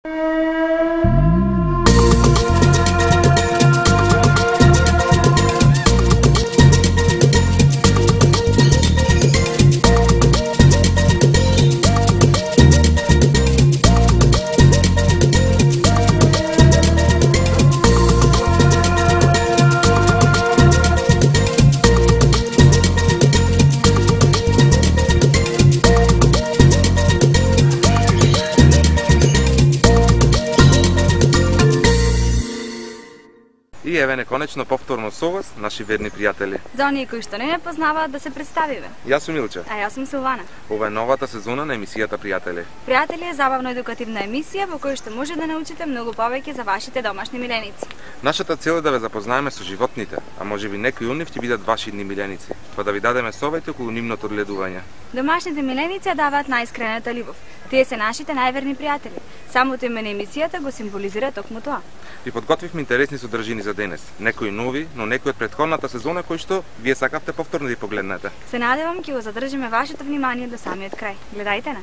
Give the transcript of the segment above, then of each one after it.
И еве конечно повторно со вас, наши верни пријатели. За оние кои што не ме познаваат, да се представиме. Јас сум Илче. А јас сум Силвана. Ова е новата сезона на емисијата Пријатели. Пријатели е забавно-едукативна емисија во која што може да научите многу повеќе за вашите домашни миленици. Нашата цел е да ве запознаеме со животните, а можеби некои од нив ќе бидат ваши идни миленици, па да ви дадеме совети околу нивното одгледување. Домашните миленици даваат најискрената љубов. Тие се нашите најверни пријатели. Самото име на емисијата го символизира токму тоа. Ви подготвивме интересни содржини за денес. Некои нови, но некои од претходната сезона кои што вие сакавте повторно да ги погледнете. Се надевам ќе го задржиме вашето внимание до самиот крај. Гледајте на.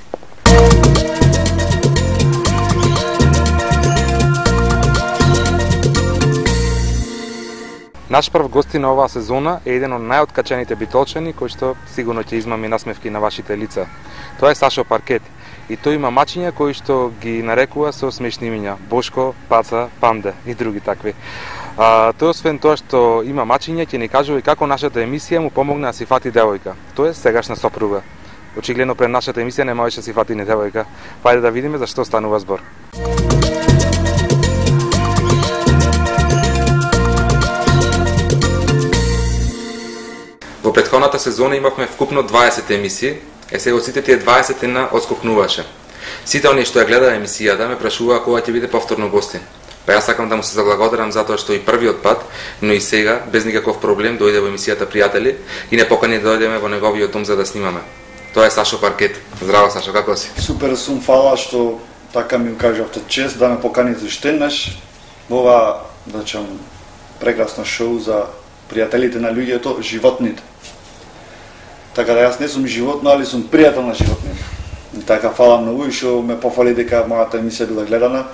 Наш прв гости на оваа сезона е еден од најоткачените битолчани кој што сигурно ќе измами насмевки на вашите лица. Тоа е Сашо Паркет. И тој има мачиња кои што ги нарекува со смешни имиња: Бошко, Паца, Панде и други такви. Тој освен тоа што има мачиња, ќе ни кажува и како нашата емисија му помогна да си фати девојка. Тоа е сегашна сопруга. Очигледно пред нашата емисија не можеше да си фати ни девојка. Пајде да видиме за што станува збор. Во претходната сезона имавме вкупно 20 емисии. Сега од сите тие 20 на отскокнуваше. Сите оние што ја гледаа емисијата ме прашуваа кога ќе биде повторно гостин. Па јас сакам да му се заблагодарам затоа што и првиот пат, но и сега без никаков проблем дојде во емисијата Пријатели и не покани да дојдеме во неговиот дом за да снимаме. Тоа е Сашо Паркет. Здраво Сашо, како си? Супер сум, фала што така ми укажавте чест да ме поканите уште еднаш во ова, да речам, прекрасно шоу за пријателите на луѓето, животните. Така да јас не сум животно, али сум пријател на животните. И така фала многу и што ме пофали дека мојата емисија била гледана.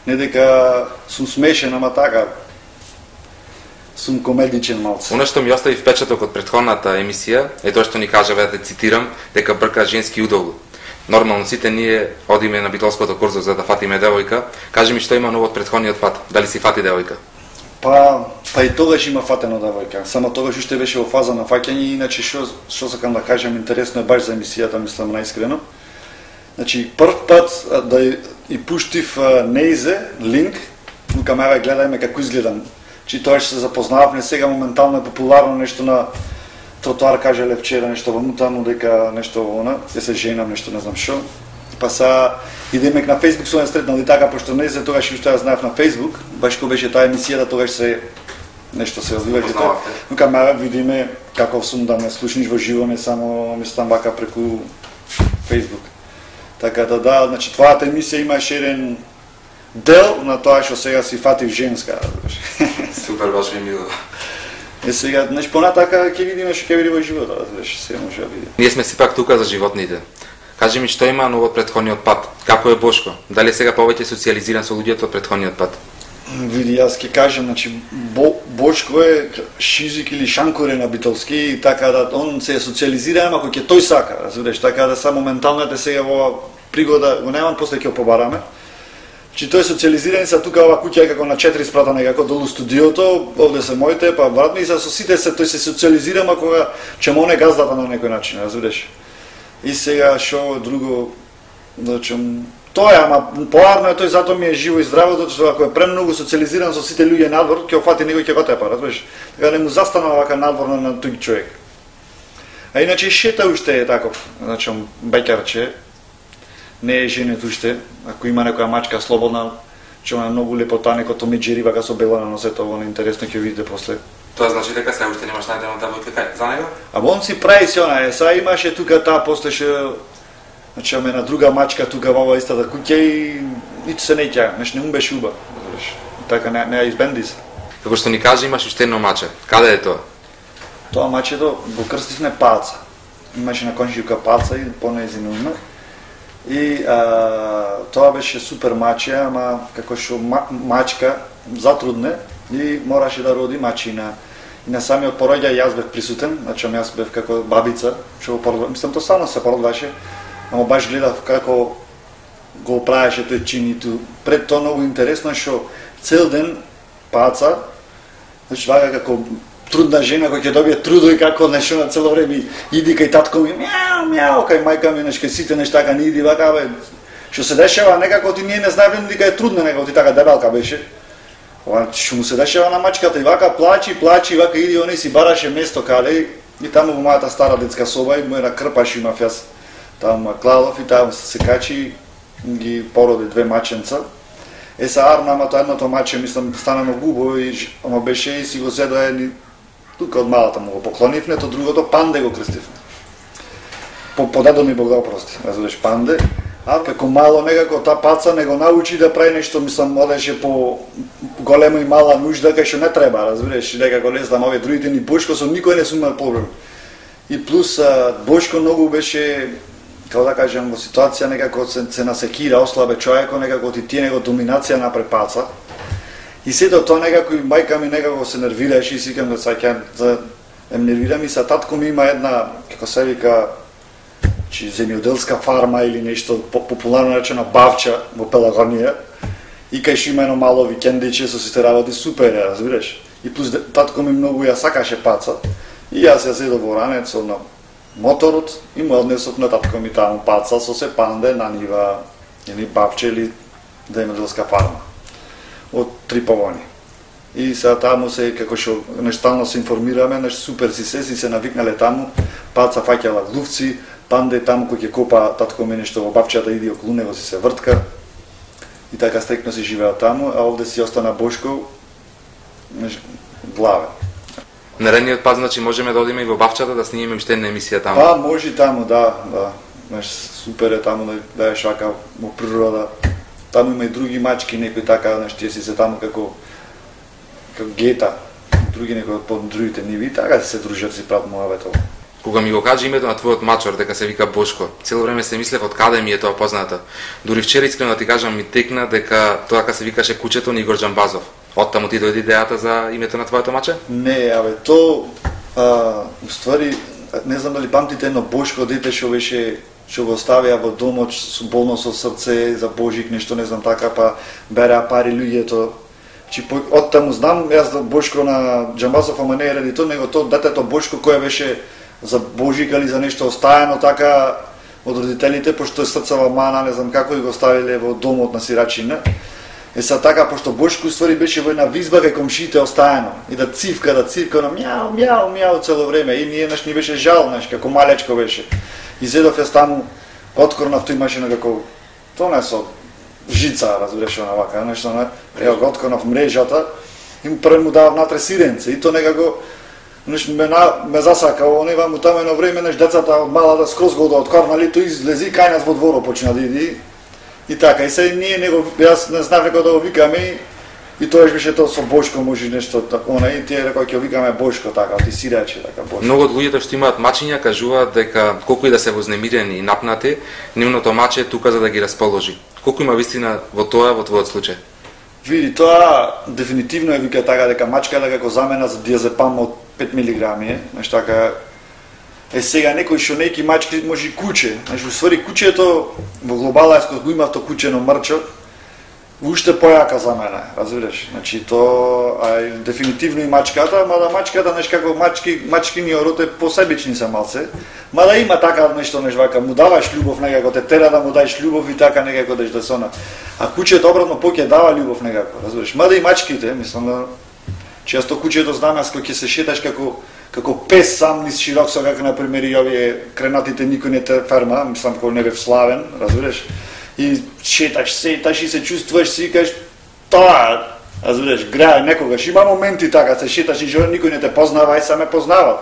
Не дека сум смешен, ама така сум комедичен малце. Оно што ми остави впечаток од претходната емисија е тоа што ни кажа, да цитирам, дека брка женски удол. Нормално сите ние одиме на битолското курзо за да фатиме девојка. Кажи ми што има ново од претходниот пат, дали си фати девојка? Па и тогаш има фатено девојка. Само тогаш уште беше во фаза на фаќање, иначе што сакам да кажам, интересно е баш за емисијата, мислам најискрено. Значи прв пат да и пуштив неизе линк, викам еве гледајме како изгледам. Чи тоа што се запознававме сега моментално е популарно нешто на тротоар, кажале вчера нешто во мутамо дека нешто она, ќе се женам нешто не знам што. Па са идеме на Facebook сум сретнал и така, пошто не се тогаш уште ја знаев на Facebook, баш кога беше таа емисија, тогаш се нешто се развиваше тоа. Викам видиме како сум да ме слушниш во живо, не само мислам вака преку Facebook. Така да, значи твојата емисија имаше еден дел на тоа што сега си фатив женска. Супер, баш ми мило. Сега, значи понатака ќе видиме што ќе биде во животот, се може да види. Ние сме сепак тука за животните. Кажи ми што има ново од претходниот пат? Како е Бошко? Дали сега повеќе социјализиран со луѓето од претходниот пат? Види, јас ќе кажам, значи Бошко е шизик или шанкоре на битолски и така да он се социјализира, ама кој ќе тој сака, разбираш, така да само ментално сега во пригода го немам, после ќе побараме. Чи тој социјализиран са тука ова куќа како на 4 спрата некако долу студиото, овде се моите, па вратно и со сите се тој се социјализира, ама кога ќе моне газдата на некој начин, разбираш. И сега шо друго, значам, тоа е, ама поарно е тој, затоа ми е живо и здраво, затоа што ако е премногу социјализиран со сите луѓе надвор, ќе офати некој ќе го тепа, разбираш. Така не му застанува вака надворно на тој човек. А иначе шета уште е таков, значам, беќарче, не е женет уште, ако има некоја мачка слободна, ќе има многу лепота, некој Том и Џери вака со бела на носето, ово интересно ќе видите после. Тоа значи дека се уште немаш најдено девојка кај за него? А он си прави се она, сега имаше тука таа после што значи аме на друга мачка тука во истата куќа и ниту се не ќе, нешто не му беше уба. Така не ја избенди се. Како што ни кажа имаш уште едно маче. Каде е тоа? Тоа мачето го крстивме Паца. Имаше на комшијука Паца и по нејзино име. И тоа беше супер маче, ама како што мачка затрудне и мораше да роди мачина. И на самиот пороѓај јас бев присутен, значи јас бев како бабица, што го породувам. Мислам, тоа само се породуваше, ама баш гледав како го правеше тој чин и ту. Пред тоа многу интересно што цел ден паца, значи вака како трудна жена која ќе добие трудо и како нешто на цело време иди кај татко ми мяу мяу кај мајка ми нешто сите нешта така не иди вака бе. Што се дешава некако ти ние не знаеме дека е трудно некако ти така дебелка беше. Ова што му се дешава на мачката и вака плачи, вака иди оне си бараше место каде и таму во мојата стара детска соба и моја крпаш имав јас. Таму кладов и таму се качи ги породи две маченца. Са арна, ама тоа едното маче мислам стана многу убаво и ама беше и си го зедоа тука од малата му го поклонивне, то другото панде го крстивне. Подадо ми Бог да опрости, разбираш, панде. А како мало некако та паца не го научи да прави нешто, мислам, одеше по голема и мала нужда кај што не треба, разбираш, некако не знам, овие другите ни Бошко со никој не сум имал проблем. И плюс Бошко многу беше, како да кажам, во ситуација некако се насекира, ослабе човеко, некако ти тие него доминација напред паца. И сето тоа некако и мајка ми некако се нервираше и сикам да саќам за нервирам и са татко ми има една, како се вика, земјоделска фарма или нешто популарно речено бавча во Пелагонија и кај што има едно мало викендиче со сите работи супер, разбираш. И плюс татко ми многу ја сакаше паца и јас ја седов во ранецот на моторот и му однесов на татко ми таму паца со се панде на нива или бавче или земјоделска фарма од Триполони. И сега таму се, како што нештално се информираме, супер си се навикнале таму, паца фаќала глувци, панде таму кој ќе копа татко ми нешто во бавчата, иди околу него си се вртка. И така стрекно се живеа таму, а овде си остана Бошко главен. Наредниот пат, значи, можеме да одиме и во бавчата да снимиме уште една емисија таму. Па, може таму, да. Супер е таму да е шака во природа. Таму има и други мачки, некои така, тие си се таму како гета, други некои од другите ниви, така се дружат, си прават муабетово. Кога ми го кажа името на твојот мачор, дека се вика Бошко, цело време се мислев од каде ми е тоа познато. Дури вчера искрено да ти кажам ми текна дека тоа се викаше кучето на Игор Џамбазов. Оттаму ти дојде идејата за името на твоето маче? Не, уствари, не знам дали памтите едно Бошко дете што го оставија во домот со болно со срце за Божик, нешто не знам така, па береа пари луѓето. Оттаму знам јас да Бошко на Џамбазов, ама не е ради тоа, него тоа детето Бошко кој беше за Божик или за нешто остаено така од родителите, пошто е срцева мана, не знам како и го оставиле во домот на сирачина. Са така, пошто Бошко уствари беше во една визба кај комшиите остаено и да цивка на мяу, мяу, мяу цело време и ние ни беше жал, како малечко беше. Изедов јас таму, откорнав, тој имаше некако, тоа не со жица, разбираш, вака, нешто, ево го откорнав мрежата и прво му давав натре сиренце и тоа некако ме засакало, оне му таму едно време, децата од мала да скроз го откорнали, тој излези кај нас во дворо почна да иди и така, и се ние јас не знав како да го викаме и тоаш беше тоа со Бошко, може нешто такова, и тие рекоа ќе викаме Бошко така, ти сираче така Бошко. Многу од луѓето што имаат мачиња кажуваат дека колку и да се вознемирени и напнати, нивното маче е тука за да ги расположи. Колку има вистина во тоа во твојот случај? Види, тоа дефинитивно е вика така дека мачката како замена за диазепам од 5 милиграми, нешто така. Сега некој што неки мачки може и куче, усвари кучето во глобала кога го имав то кучено мрчо, уште појака за мене, разбираш. Значи тоа дефинитивно и мачката, мада мачката како мачкиниот род е посебични се малце. Мада има така нешто вака, му даваш љубов некако, те тера да му даеш љубов и така некако да се она. А кучето обратно поќе дава љубов некако, разбираш. Мада и мачките, мислам често кучето знаме кога ќе се шеташ како пес сам низ широк со како на пример и овие кренатите никој не те ферма, мислам кога не бев славен, разбираш. И шеташ и се чувствуваш си кажеш тоа, разбираш, грај некогаш. Има моменти така, се шеташ и никој не те познава и се ме познава.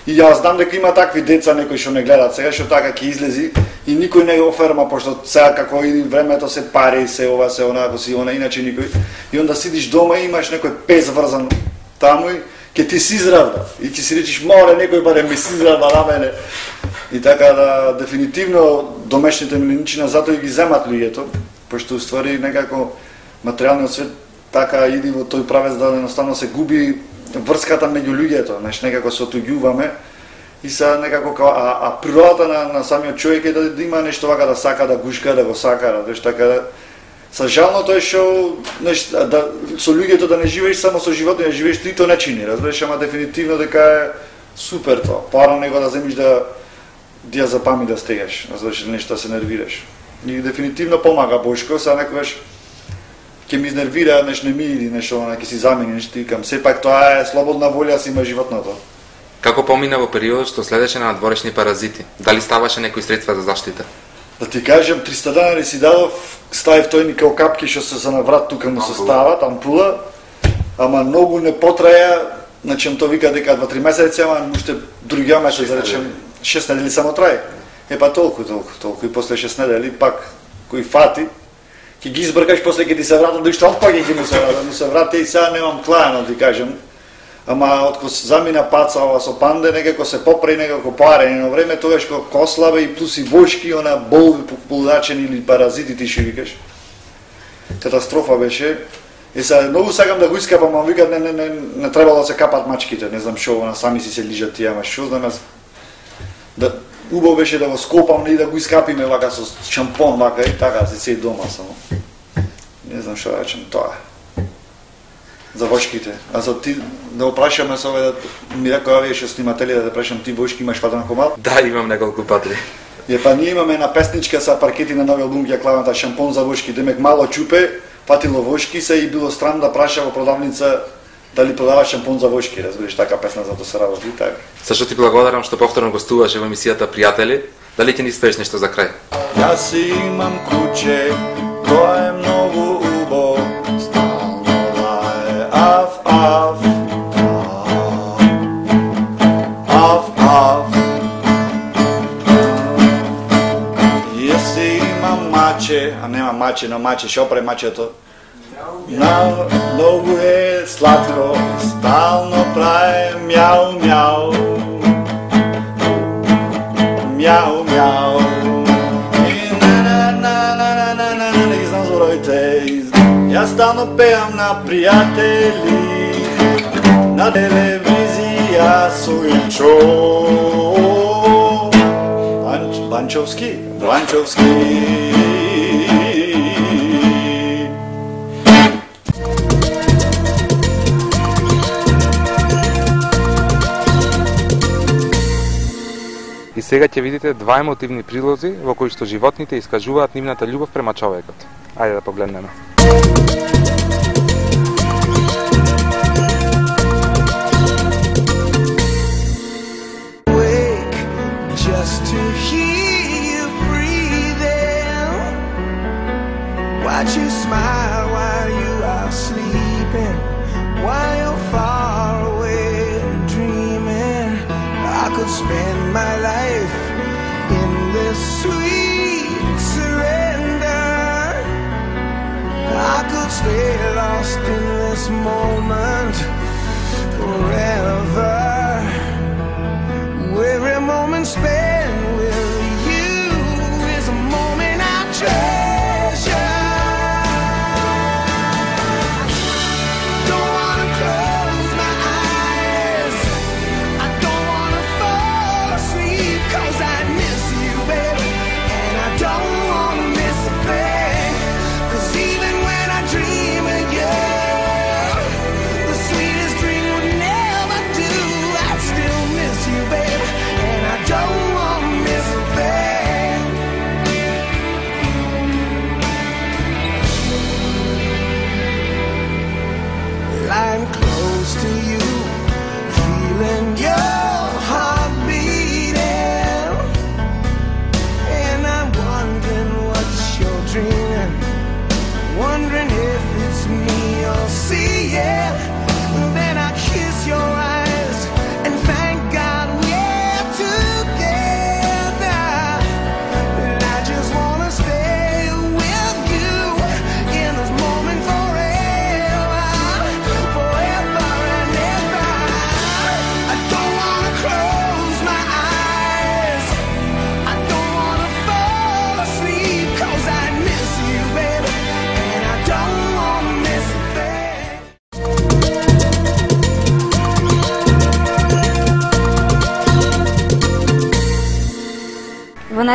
И јас знам дека има такви деца некои што не гледат сега што така ќе излези и никој не го оферма пошто сега како иди времето се пари, се ова, се онако, си она, иначе никој. И онда сидиш дома и имаш некој пес врзан таму и ќе ти си изравда. И ќе си речиш, море, некој барем ми си изравда на мене. И така да дефинитивно домешните милиничина затоа и ги земат луѓето, пошто уствари некако материјалниот свет така иди во тој правец да едноставно се губи врската меѓу луѓето, некако се отуѓуваме и се некако а природата на самиот човек е да има нешто вака да сака да гушка, да го сака, така са жалното е што да со луѓето да не живееш само со животни, да живееш трито начини, разбереш, ама дефинитивно дека е супер тоа. Пара него да земиш да ја запами да стегаш, разбереш, нешто да се нервираш. И дефинитивно помага Бошко, са некогаш ќе ми изнервира, нешто не ми иди, нешто ќе си замени, нешто викам. Сепак тоа е слободна волја си има животното. Како помина во периодот што следеше на надворешни паразити? Дали ставаше некои средства за заштита? Да ти кажем, 300 денари си дадов, ставив тој никао капки што се на врат тука му се стават, ампула, ама многу не потраја, значи то вика дека 2-3 месеци, ама уште другиот месец, да речем, 6 недели само трае. Па толку. И после 6 недели пак кој фати, ќе ги избркаш, после ќе ти се вратат, да уште отпак ќе му се врати и сега немам клајано, ти кажем. Ама откако замина паца ова со панде, некако се попре некако поарено време, тогаш кога кослабе и плюс и вошки, она болви полудачени или паразити ти што викаш. Катастрофа беше. И сега многу сакам да го искапам, ама викат не требало да се капат мачките, не знам што, сами си се лижат тие, ама што знам јас. Да убаво беше да го скопам и да го искапиме вака со шампон вака и така се сеи дома само. Не знам што да речем тоа. За вошките. А за ти да опрашаме со овие ми рекоа овие што сниматели да прашам ти вошки имаш фатан комал? Да, имам неколку пати. Па ние имаме една песничка са паркети на нови албум ја клавната шампон за вошки, демек мало чупе, фатило вошки се и било странно да праша во продавница дали продава шампон за вошки, разбираш, така песна за тоа се работи така. Сашо ти благодарам што повторно гостуваше во емисијата Пријатели. Дали ќе ни спееш нешто за крај? Јас имам куче, тоа е многу убаво. А нема маче, но маче, што прави мачето? Многу е сладко, стално прави мяу, мяу. Мяу, мяу. И не ги знам зборовите. Јас стално пеам на пријатели, на телевизија со Илчо. Банчовски. И сега ќе видите два емотивни прилози во кои што животните искажуваат нивната љубов према човекот. Ајде да погледнеме. Watch you smile while you are sleeping, while you're far away dreaming. I could spend my life in this sweet surrender. I could stay lost in this moment forever. Every moment spent with you is a moment I treasure. Do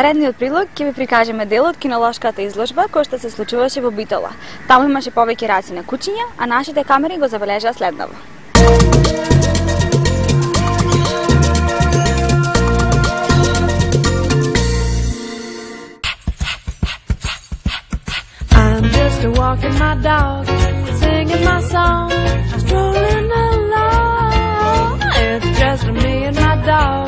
наредниот прилог ќе ви прикажеме дел од кинолошката изложба која што се случуваше во Битола. Таму имаше повеќе раси на кучиња, а нашите камери го забележаа следново. I'm just walking my dog, singing my song, strolling along. It's just me and my dog,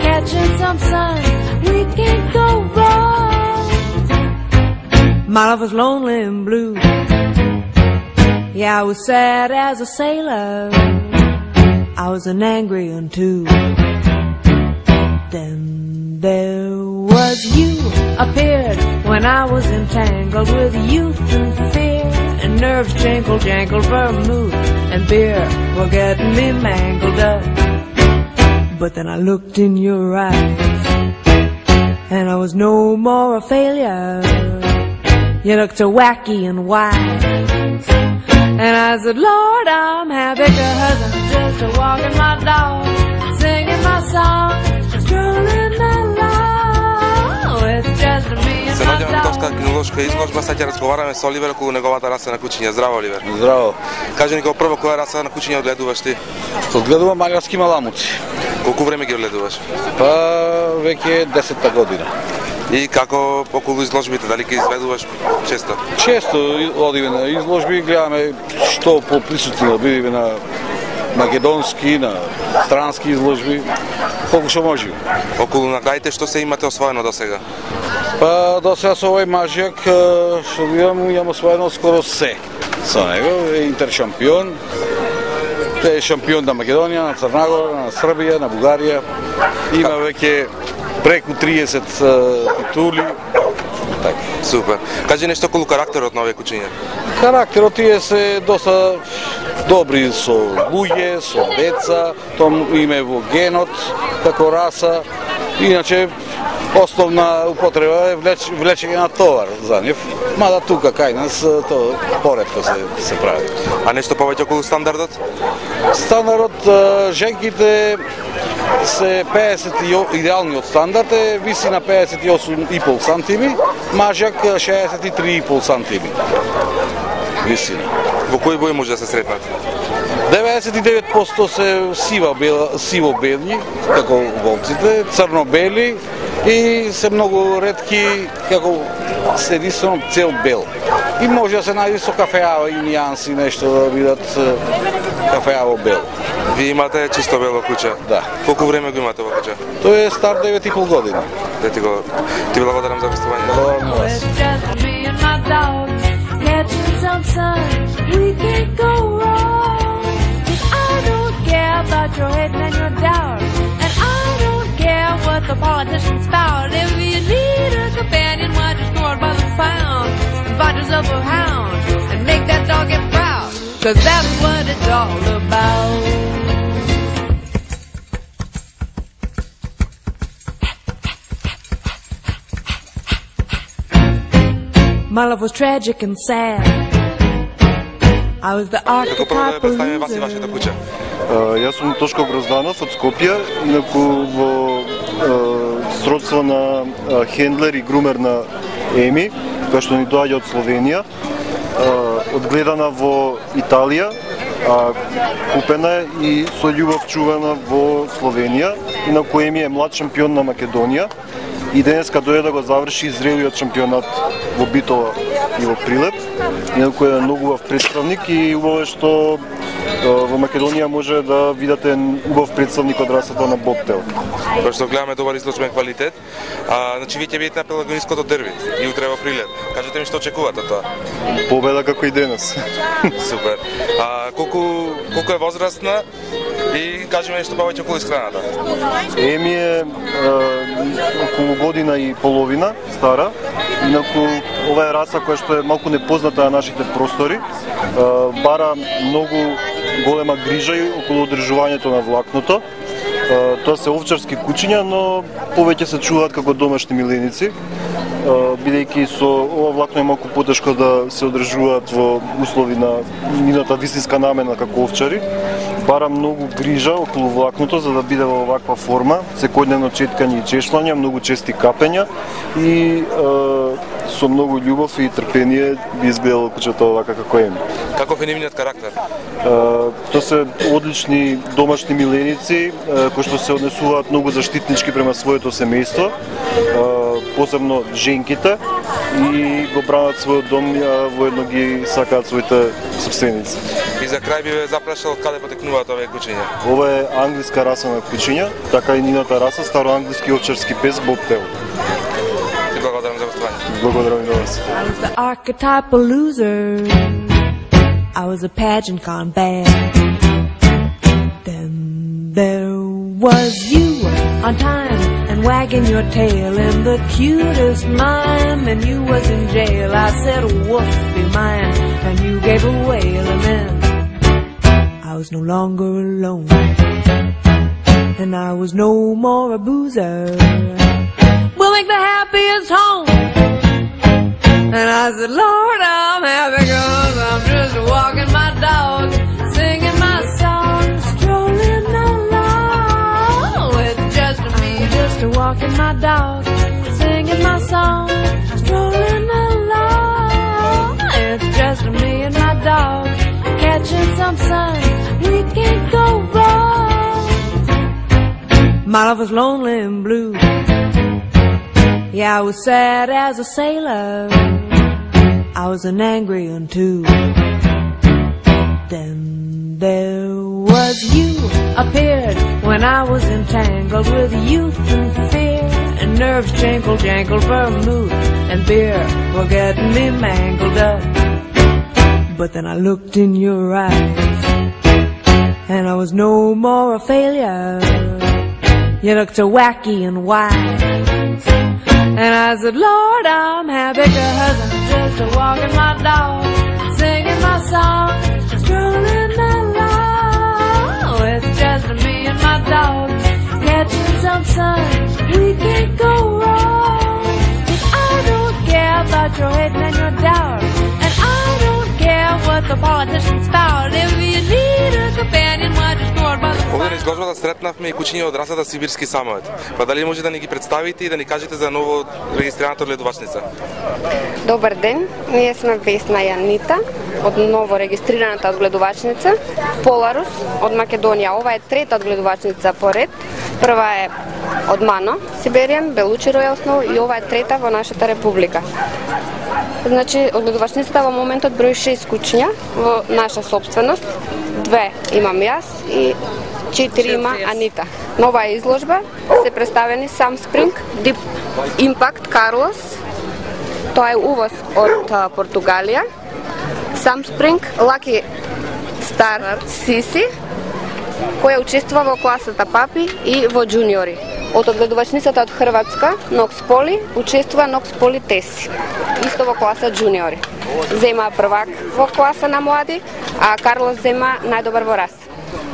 catching some sun. We can't go wrong. My love was lonely and blue. Yeah, I was sad as a sailor. I was an angry one too. Then there was you appeared when I was entangled with youth and fear, and nerves jangled, vermouth and beer were getting me mangled up. But then I looked in your eyes, and I was no more a failure. You looked so wacky and wise, and I said, Lord, I'm happy 'cause I'm just walking my dog, singing my song, strolling along. It's just me and Се my наоѓаме на dog. Битолска кинолошка изложба, сега ќе разговараме со Оливер околу неговата раса на кучиња. Здраво, Оливер. Здраво. Кажи ни како прво која раса на кучиња одгледуваш ти? Одгледувам маѓарски маламуци. Колку време ги одгледуваш? Па веќе 10-та година. И како околу изложбите, дали ги изведуваш често? Често одиме на изложби, гледаме што поприсутни да бидеме на македонски, на странски изложби, колку што можеме. Околу наградите што се имате освоено до сега? Па до сега со овој мажјак што имам освоено скоро се со него. Е интершампион, е шампион на Македонија, на Црна Гора, на Србија, на Бугарија. Има веќе преку 30 титули. Така. Супер. Кажи нешто околу карактерот на овие кучиња. Карактерот тие се доста добри со луѓе, со деца, том име во генот како раса. Иначе основна употреба е влечење на товар за нив. Мада тука кај нас тоа поретко се прави. А нешто повеќе околу стандардот? Стандардот женките се 50 идеалниот стандард е виси на 58,5 сантими, мажјак 63,5 сантими. Висина. Во кој бој може да се сретнат? 99% се сиво-белни, како волците, црно-бели и се многу ретки како се единствено цел бел. И може да се најде со кафеава и нијанси, нешто да бидат кафеаво бел. Вие имате чисто бело куче? Да. Колку време го имате во куче? Тој е стар 9,5 години. Ти благодарам за гостување. Благодарам на вас. It's just me and my dog, catching some sun. We can't go wrong. I don't care about your hate and your doubt, and I don't care what the politicians spout. If you need a companion, why just go out by the pound and buy yourself a hound and make that dog get proud, 'cause that's what it's all about. My love was tragic and sad. I was the Како прво да ја представиме вас и archetype вашето куче? Јас сум Тошко Грозданов од Скопје, инаку во сродство на хендлер и грумер на Еми, која што ни доаѓа од Словенија, одгледана во Италија, купена и со љубов чувана во Словенија, инаку Еми е млад шампион на Македонија и денеска дојде да го заврши зрелиот шампионат во Битола и во Прилеп. Инаку е многу убав представник и убаво е што во Македонија може да видите убав представник од расата на Бобтел. Кој што гледаме добар изложбен квалитет. Значи вие ќе бидете на пелагониското дерби и утре во Прилеп. Кажете ми што очекувате тоа? Победа како и денес. Супер. Колку е возрастна и кажи ми нешто повеќе околу исхраната. Еми е околу година и половина стара. Инаку ова е раса која што е малку непозната на нашите простори. Бара многу голема грижа и околу одржувањето на влакното. Тоа се овчарски кучиња, но повеќе се чуваат како домашни миленици. бидејќи со ова влакно е малку потешко да се одржуваат во услови на нивната вистинска намена како овчари. Бара многу грижа околу влакното за да биде во оваква форма, секојдневно четкање и чешвање, многу чести капења и со многу љубов и трпение би изгледало куќето овака како е. Каков е нивниот карактер? Тоа се одлични домашни миленици кои што се однесуваат многу заштитнички према своето семејство, посебно женките, и го бранат својот дом, воедно ги сакаат своите собственици. И за крај би ве запрашал каде потекнуваат овие кучиња? Ова е англиска раса на кучиња, така и нивната раса, староанглиски овчарски пес Bobtail. Благодарам за гостување. Благодарам и на вас. I was the archetypal loser. I was a pageant gone bad. Then there was you on time and wagging your tail in the cutest mime, and you was in jail. I said, woof, be mine, and you gave a wail, and then I was no longer alone, and I was no more a boozer. We'll make the happiest home. And I said, Lord, I'm happy 'cause I'm just walking my dog, singing my song, strolling along. It's just me, just walking my dog, singing my song, strolling along. It's just me and my dog, catching some sun, we can't go wrong. My love was lonely and blue. Yeah, I was sad as a sailor. I was an angry one too. Then there was you appeared when I was entangled with youth and fear, and nerves jangled, vermouth and beer were getting me mangled up. But then I looked in your eyes, and I was no more a failure. You looked so wacky and wise, and I said, Lord, I'm happy 'cause I'm just walking my dog, singing my song, strolling along. It's just me and my dog, catching some sun, we can't go wrong. 'Cause I don't care about your hating and your doubt, and I don't care what the politicians spout. If you need a companion, why just go by the Овде на изложбата сретнавме и кучиња од расата сибирски самоед. Па дали може да ни ги представите и да ни кажете за ново регистрираната одгледувачница? Добар ден, ние сме Весна и Анита од ново регистрираната одгледувачница Поларус од Македонија. Ова е трета одгледувачница поред. Прва е од Мано, Сиберијан, Белучи Ројал Сноу, и ова е трета во нашата република. Значи, одгледувачницата во моментот брои 6 кучиња во наша собственост. 2 имам јас и 4 има Анита. Нова изложба се представени Sam Spring, Deep Impact Carlos, тоа е увоз од Португалија. Sam Spring, Lucky Star Sisi, која учествува во класата папи и во джуниори. Од одгледувачницата од Хрватска, Nox Poly, учествува Nox Poly Теси, исто во класа джуниори. Зема првак во класа на млади, а Карлос зема најдобар во раса.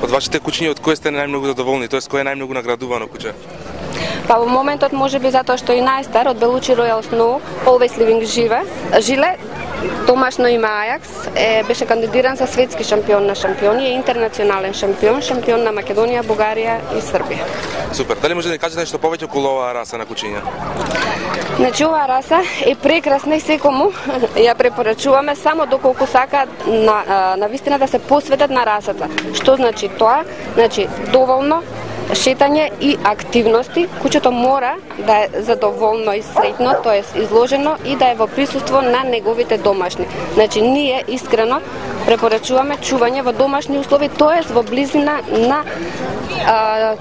Од вашите кучиња од кој сте најмногу задоволни, тоест кој е најмногу наградувано куче? Па во моментот може би затоа што и најстар од Белучи Ројал Сноу, Always Living Жиле, домашно име Ајакс, беше кандидиран за светски шампион на шампиони, интернационален шампион, шампион на Македонија, Бугарија и Србија. Супер. Дали може да ни кажете нешто повеќе околу оваа раса на кучиња? Значи, оваа раса е прекрасна и секому ја препорачуваме само доколку сакаат на вистина да се посветат на расата. Што значи тоа? Значи, доволно шетање и активности. Кучето мора да е задоволно и среќно, т.е. изложено и да е во присуство на неговите домашни. Значи, ние искрено препорачуваме чување во домашни услови, т.е. во близина на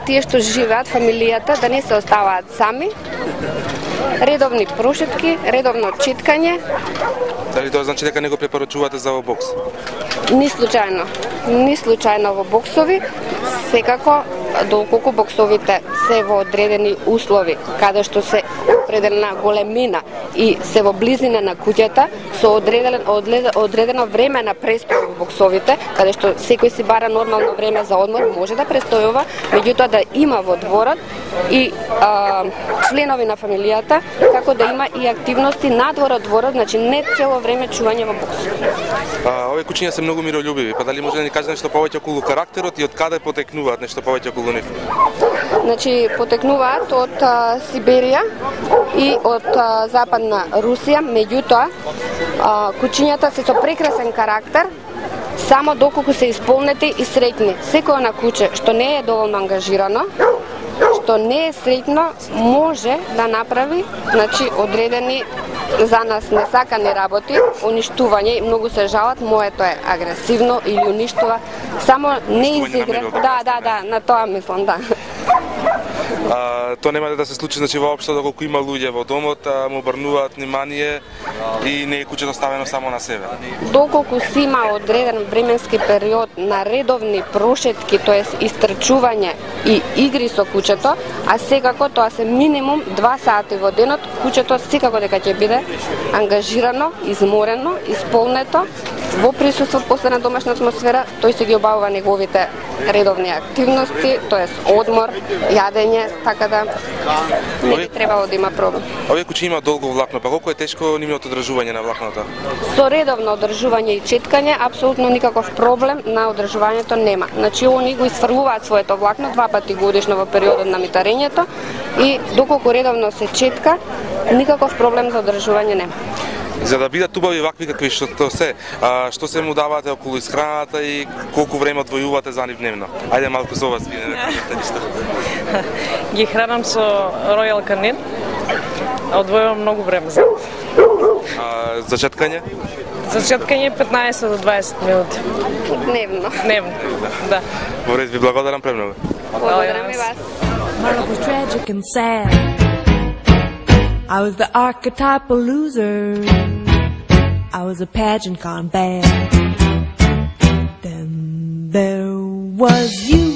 тие што живеат, фамилијата, да не се оставаат сами. Редовни прошетки, редовно читкање. Дали тоа значи дека не го препорачувате за во бокс? Ни случајно во боксови, секако доколку боксовите се во одредени услови, каде што се определена големина и се во близина на куќата со одредено време на престој во боксовите, каде што секој си бара нормално време за одмор, може да престојува, меѓутоа да има во дворот и членови на фамилијата, како да има и активности надвор од дворот, значи не цело време чување во бокс. Овие кучиња се многу мирољубиви, па дали може да ни каже нешто повеќе околу карактерот и од каде потекнуваат, нешто повеќе околу нив? Значи потекнуваат од Сиберија и од Западна Русија, меѓутоа кучињата се со прекрасен карактер, само доколку се исполнети и среќни. Секој на куче што не е доволно ангажирано, што не е среќно, може да направи, значи, одредени за нас несакани работи, уништување, многу се жалат, моето е агресивно или уништува, само не изигра. Да, на тоа мислам, да. Тоа нема да се случи, значи воопшто доколку има луѓе во домот, му обрнуваат внимание и не е кучето ставено само на себе. Доколку си има одреден временски период на редовни прошетки, тоест истрчување и игри со кучето, а секако тоа се минимум 2 сати во денот, кучето секако дека ќе биде ангажирано, изморено, исполнето, во присуство после на домашна атмосфера, тој се ги обавува неговите редовни активности, тоест одмор, јадење, така да не би требало да има проблем. Овие кучиња имаат долго влакно, па колку е тешко нивното одржување на влакното? Со редовно одржување и четкање, апсолутно никаков проблем на одржувањето нема. Значи, они го изфрлуваат своето влакно 2 пати годишно во периодот на митарењето и доколку редовно се четка, никаков проблем за одржување нема. За да бидат убави вакви какви што се му давате околу исхраната и колку време одвојувате за нив дневно? Ајде малку со вас вие да кажете нешто. Ги хранам со Royal Canin, одвојувам многу време за нив. За четкање? За четкање 15 до 20 минути. Дневно. Дневно, да. Во ред, ви благодарам премногу. Благодарам и вас. Life was tragic and sad. I was the archetypal loser. I was a pageant gone bad. Then there was you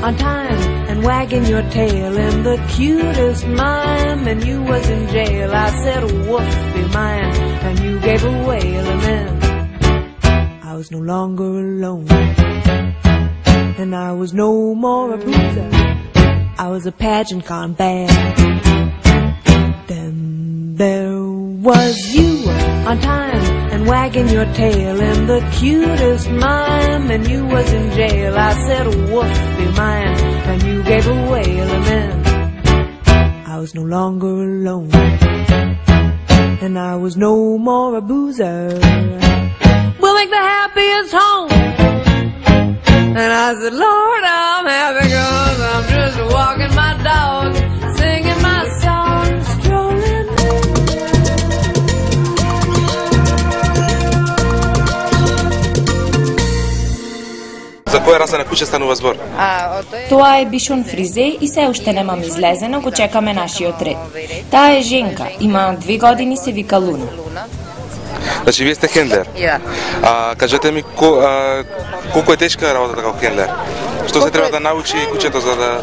on time and wagging your tail in the cutest mime, and you was in jail. I said, woof, be mine, and you gave a wail, and then I was no longer alone, and I was no more a bruiser. I was a pageant gone bad. Then there was you on time and wagging your tail in the cutest mime, and you was in jail. I said, woof, be mine, and you gave a wail, and then I was no longer alone, and I was no more a boozer. We'll make the happiest home. And I said, Lord, I'm happy 'cause I'm just walking my dog, singing my song, strolling. За која раса на куче станува збор? Тоа е бишон фризе и се уште немам излезено, го чекаме нашиот ред. Таа е женка, има 2 години, се вика Луна. Значи вие сте хендлер. Кажете ми колку е тешка работата како хендлер? Што се треба да научи кучето за да...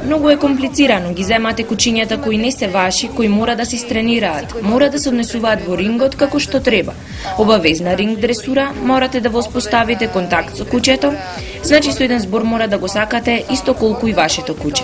Многу е комплицирано. Ги земате кучињата кои не се ваши, кои мора да се стренираат. Мора да се однесуваат во рингот како што треба. Обавезна ринг дресура, морате да воспоставите контакт со кучето. Значи со еден збор мора да го сакате исто колку и вашето куче.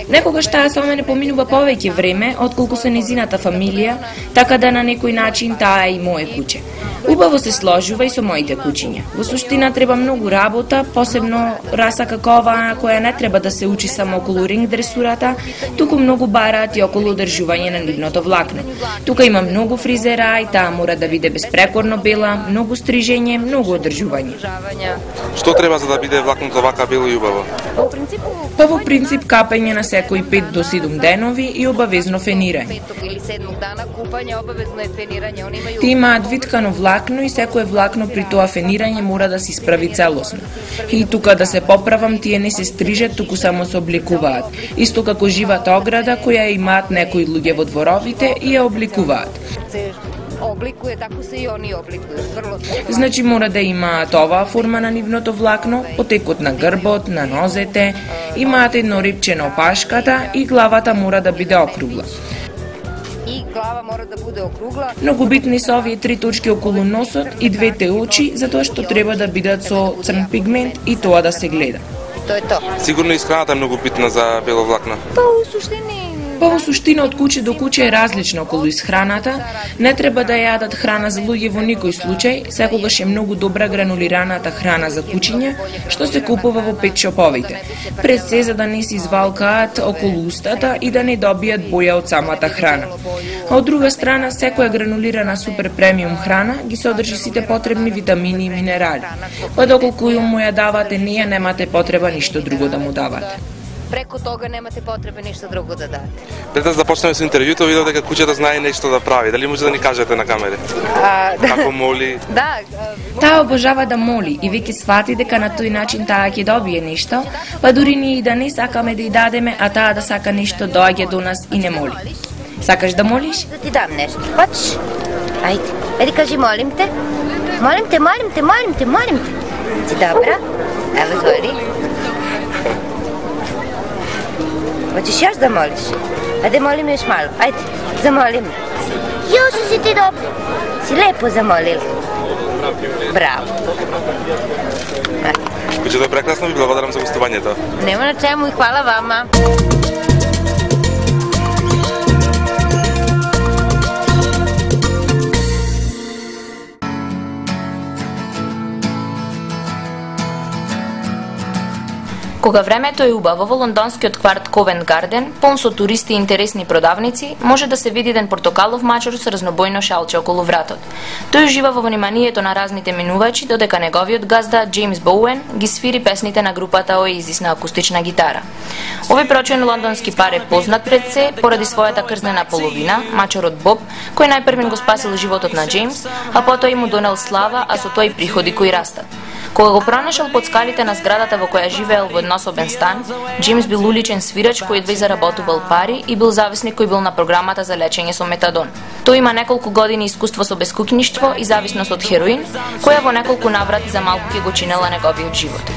Некогаш таа со мене поминува повеќе време отколку со незината фамилија, така да на некој начин таа е и мое куче. Убаво се сложува и со моите кучиња. Во суштина треба многу работа, посебно раса како оваа која не треба да се учи само околу ринг дресурата, туку многу бараат и околу одржување на нивното влакно. Тука има многу фризера и таа мора да биде безпрекорно бела, многу стрижење, многу одржување. Што треба за да биде влакното вака бело и убаво? Па во принцип капење на секои 5 до 7 денови и обавезно фенирање. Ти имаат виткано влакно и секое влакно при тоа фенирање мора да се исправи целосно. И тука да се поправам, тие не се стрижат, туку само се обликуваат. Исто како живата ограда која имаат некои луѓе во дворовите и ја обликуваат. Обликуе, тако се и они обликујат. Значи мора да имаат оваа форма на нивното влакно, потекот на грбот, на нозете, имаат едно рипче на опашката и главата мора да биде округла. glava mora da bude okrugla. Многу битни се овие 3 точки околу носот и 2 очи, затоа што треба да бидат со црн пигмент и тоа да се гледа. To je to. Сигурно исхраната е многу битна за беловлакна. Па во суштина од куќе до куќе е различно околу исхраната. Не треба да јадат храна за луѓе во никој случај, секогаш е многу добра гранулираната храна за кучиња, што се купува во петшоповите. Пред се за да не се извалкаат околу устата и да не добијат боја од самата храна. А од друга страна, секоја гранулирана супер премиум храна ги содржи сите потребни витамини и минерали. Па доколку му ја давате неја, немате потреба ништо друго да му давате. Преко тога немате потреба ништо друго да дадете. Пред да започнеме со интервјуто, видов дека куќата знае нешто да прави. Дали може да ни кажете на камери? Како моли? Да. Таа обожава да моли и веќе свати дека на тој начин таа ќе добие нешто, па дури ние и да не сакаме да ја дадеме, а таа да сака нешто, доаѓа до нас и не моли. Сакаш да молиш? Да ти дам нешто. Хочеш? Ајде. Еди кажи молим те. Молим те, молим те, молим те, молим те. Ти добра? Ево звори. Hoćeš još da moliš? Ajde, molim još malo. Ajde, zamoli me. Još si ti dobro. Si lepo zamolila. Bravo. Куќето е прекрасно, ви благодарам за гостувањето. Нема на чему и хвала вама. Кога времето е убаво, во лондонскиот кварт Ковент Гарден, полн со туристи и интересни продавници, може да се види еден портокалов мачор со разнобојно шалче околу вратот. Тој ужива во вниманието на разните минувачи, додека неговиот газда Джеймс Боуен ги свири песните на групата Oasis на акустична гитара. Овој прочен лондонски пар е познат пред се поради својата крзнена половина, мачорот Боб, кој најпрвен го спасил животот на Джеймс, а потоа и му донел слава, а со тоа и приходи кои растат. Кога го пронашал под скалите на зградата во која живеел во еднособен стан, Джеймс бил уличен свирач кој едва заработувал пари и бил зависник кој бил на програмата за лечење со метадон. Тој има неколку години искуство со бескукништво и зависност од хероин, која во неколку наврати за малку ќе го чинела неговиот живот.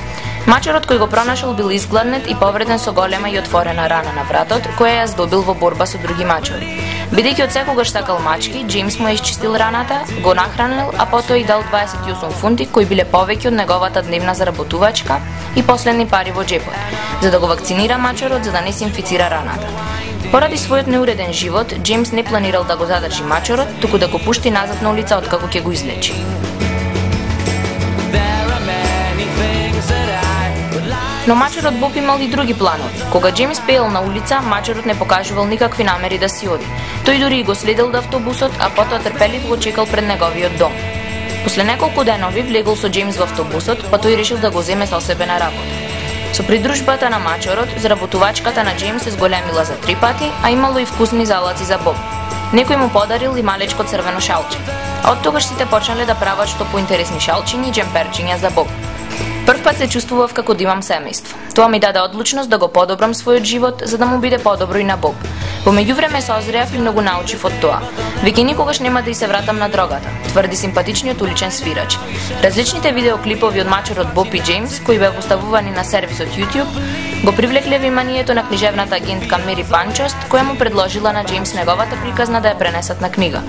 Мачорот кој го пронашал бил изгладнет и повреден со голема и отворена рана на вратот, која ја здобил во борба со други мачори. Бидејќи од секогаш сакал мачки, Джеймс му е исчистил раната, го нахранил, а потоа и дал 28 фунти кои биле повеќе од неговата дневна заработувачка и последни пари во джепот, за да го вакцинира мачорот за да не се инфицира раната. Поради својот неуреден живот, Джеймс не планирал да го задржи мачорот, туку да го пушти назад на улица откако ќе го излечи. Но мачорот Боб имал и други планови. Кога Джеймс пеел на улица, мачорот не покажувал никакви намери да си оди. Тој дури и го следел до автобусот, а потоа трпеливо го чекал пред неговиот дом. После неколку денови влегол со Джеймс во автобусот, па тој решил да го земе со себе на работа. Со придружбата на мачорот, заработувачката на Джеймс се зголемила за 3 пати, а имало и вкусни залаци за Боб. Некој му подарил и малечко црвено шалче. А од тогаш сите почнале да прават што поинтересни шалчиња и джемперчиња за Боб. Прв пат се чувствував како да имам семејство. Тоа ми даде одлучност да го подобрам својот живот, за да му биде подобро и на Боб. Во меѓувреме созреав и многу научив од тоа. Веќе никогаш нема да и се вратам на дрогата, тврди симпатичниот уличен свирач. Различните видеоклипови од мачорот Боб и Джеймс, кои беа поставувани на сервисот YouTube, го привлекле вниманието на книжевната агентка Мери Панчост, која му предложила на Джеймс неговата приказна да ја пренесат на книга.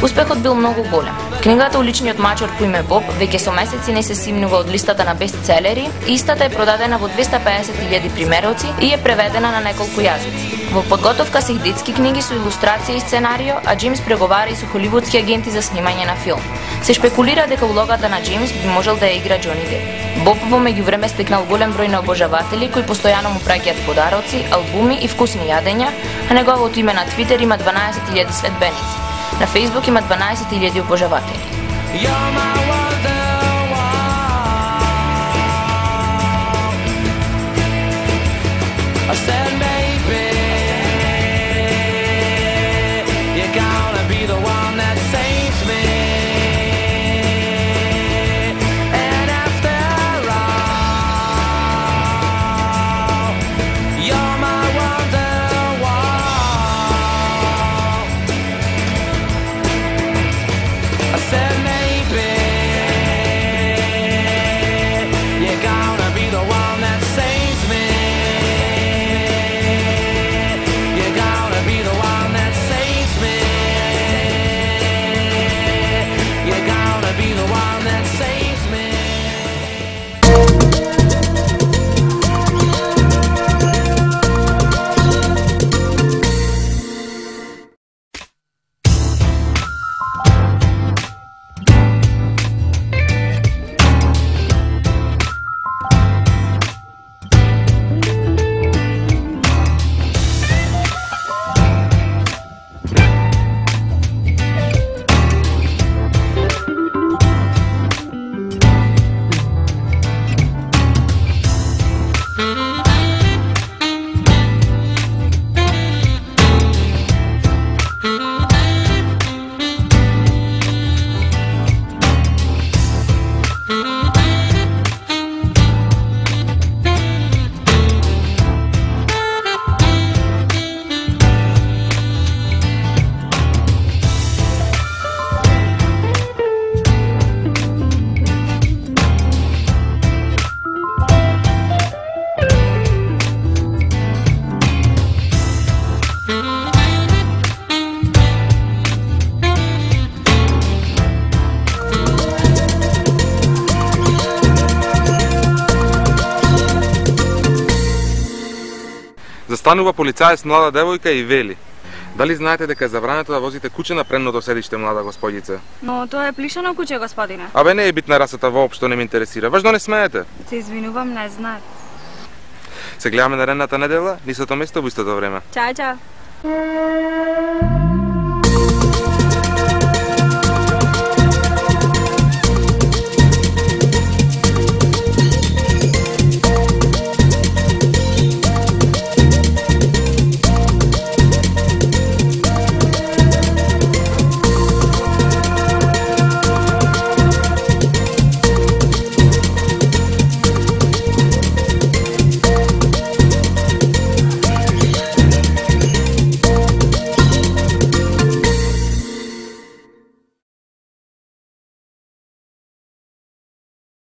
Успехот бил многу голем. Книгата Уличниот мачор по име Боб веќе со месеци не се симнува од листата на бестселери, истата е продадена во 250.000 примероци и е преведена на неколку јазици. Во подготовка се и детски книги со илустрација и сценарио, а Джеймс преговара и со холивудски агенти за снимање на филм. Се шпекулира дека улогата на Джеймс би можел да ја игра Џони Деп. Боб во меѓувреме стекнал голем број на обожаватели кои постојано му праќаат подароци, албуми и вкусни јадења, а неговото име на Твитер има 12.000 следбеници. На Фейсбук има 12.000 обожаватели. I said maybe станува полицаец млада девојка и вели: дали знаете дека е забрането да возите куче на предното седиште, млада господице? Но тоа е плишано куче, господине. Абе, не е битна расата воопшто, не ме интересира. Важно не смеете. Се извинувам, не знаев. Се гледаме наредната недела, на истото место во истото време. Чао, чао.